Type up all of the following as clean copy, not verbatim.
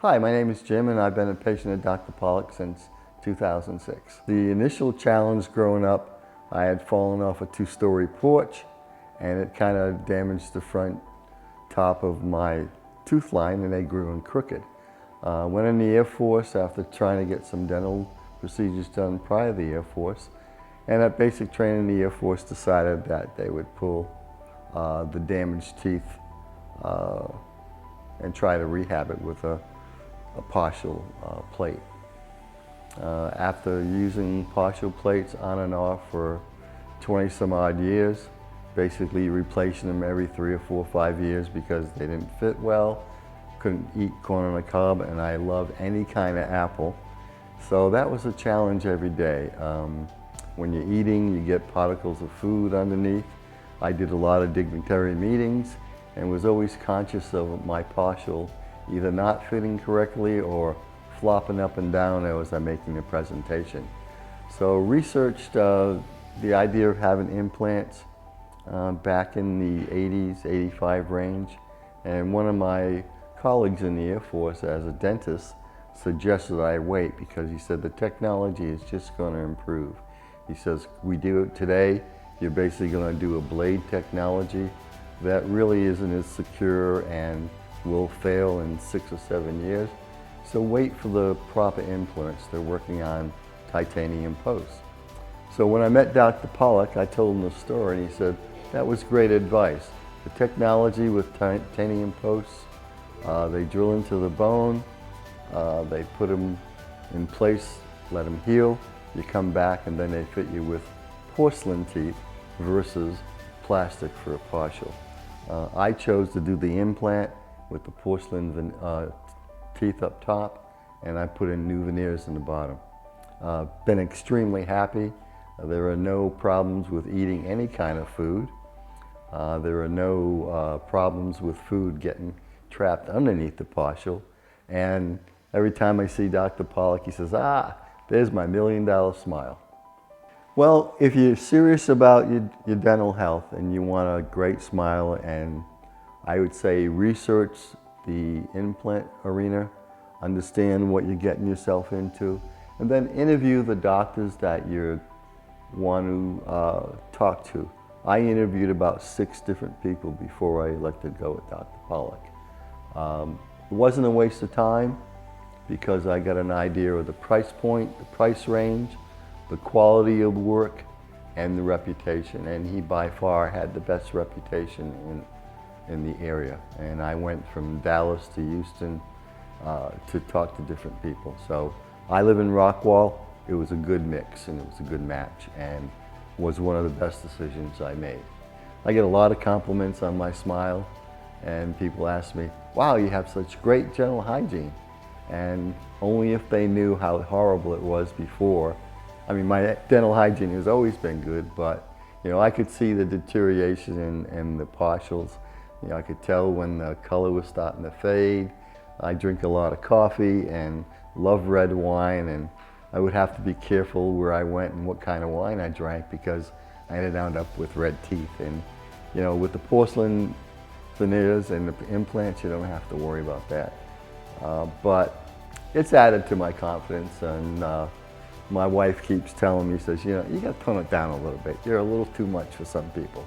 Hi, my name is Jim and I've been a patient of Dr. Pollack since 2006. The initial challenge growing up, I had fallen off a two-story porch and it kind of damaged the front top of my tooth line and they grew in crooked. Went in the Air Force after trying to get some dental procedures done prior to the Air Force, and at basic training the Air Force decided that they would pull the damaged teeth and try to rehab it with a partial plate. After using partial plates on and off for 20 some odd years, basically replacing them every 3 or 4 or 5 years because they didn't fit well, couldn't eat corn on the cob, and I love any kind of apple. So that was a challenge every day. When you're eating, you get particles of food underneath. I did a lot of dignitary meetings and was always conscious of my partial either not fitting correctly or flopping up and down as I'm making the presentation. So researched the idea of having implants back in the 80s, 85 range, and one of my colleagues in the Air Force as a dentist suggested I wait because he said the technology is just going to improve. He says, we do it today, you're basically going to do a blade technology that really isn't as secure and will fail in 6 or 7 years. So wait for the proper implants. They're working on titanium posts. So when I met Dr. Pollack, I told him the story and he said, that was great advice. The technology with titanium posts, they drill into the bone, they put them in place, let them heal, you come back and then they fit you with porcelain teeth versus plastic for a partial. I chose to do the implant with the porcelain teeth up top, and I put in new veneers in the bottom. Been extremely happy. There are no problems with eating any kind of food. There are no problems with food getting trapped underneath the partial. And every time I see Dr. Pollack, he says, there's my $1 million smile. Well, if you're serious about your dental health and you want a great smile, and I would say research the implant arena, understand what you're getting yourself into, and then interview the doctors that you want to talk to. I interviewed about 6 different people before I elected to go with Dr. Pollack. It wasn't a waste of time because I got an idea of the price point, the price range, the quality of work, and the reputation. And he by far had the best reputation in the area. And I went from Dallas to Houston to talk to different people. So I live in Rockwall. It was a good mix and it was a good match and was one of the best decisions I made. I get a lot of compliments on my smile and people ask me, wow, you have such great dental hygiene. And only if they knew how horrible it was before. I mean, my dental hygiene has always been good, but I could see the deterioration in the partials. I could tell when the color was starting to fade. I drink a lot of coffee and love red wine, and I would have to be careful where I went and what kind of wine I drank because I ended up with red teeth. And with the porcelain veneers and the implants, you don't have to worry about that. But it's added to my confidence, and my wife keeps telling me, says, you got to tone it down a little bit. You're a little too much for some people.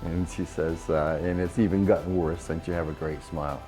And she says, and it's even gotten worse since you have a great smile.